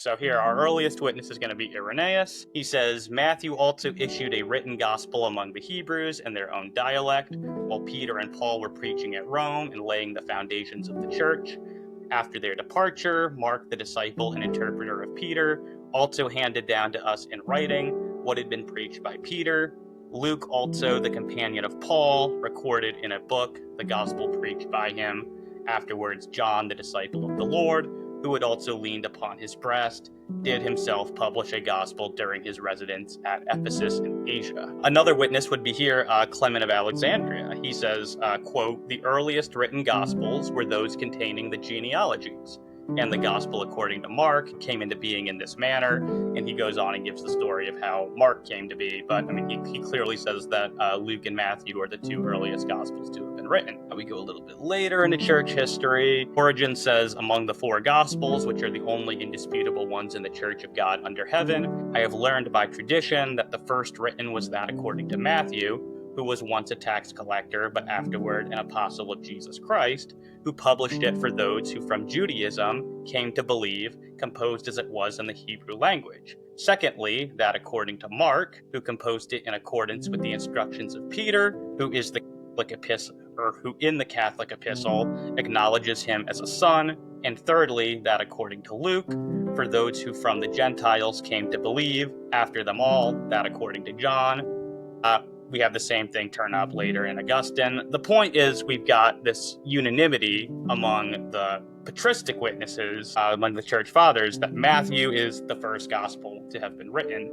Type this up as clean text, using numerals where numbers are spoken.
So here, our earliest witness is going to be Irenaeus. He says, Matthew also issued a written gospel among the Hebrews in their own dialect, while Peter and Paul were preaching at Rome and laying the foundations of the church. After their departure, Mark, the disciple and interpreter of Peter, also handed down to us in writing what had been preached by Peter. Luke, also the companion of Paul, recorded in a book the gospel preached by him. Afterwards, John, the disciple of the Lord, who had also leaned upon his breast, did himself publish a gospel during his residence at Ephesus in Asia. Another witness would be here, Clement of Alexandria. He says, quote, the earliest written gospels were those containing the genealogies, and the gospel according to Mark came into being in this manner, and he goes on and gives the story of how Mark came to be, but I mean, he clearly says that Luke and Matthew are the two earliest gospels to have been written. We go a little bit later into church history. Origen says, among the four gospels, which are the only indisputable ones in the church of God under heaven, I have learned by tradition that the first written was that according to Matthew, who was once a tax collector, but afterward an apostle of Jesus Christ, who published it for those who from Judaism came to believe, composed as it was in the Hebrew language. Secondly, that according to Mark, who composed it in accordance with the instructions of Peter, who is the Catholic epistle, or who in the Catholic epistle acknowledges him as a son. And thirdly, that according to Luke, for those who from the Gentiles came to believe, after them all, that according to John. We have the same thing turn up later in Augustine. The point is, we've got this unanimity among the patristic witnesses, among the church fathers, that Matthew is the first gospel to have been written.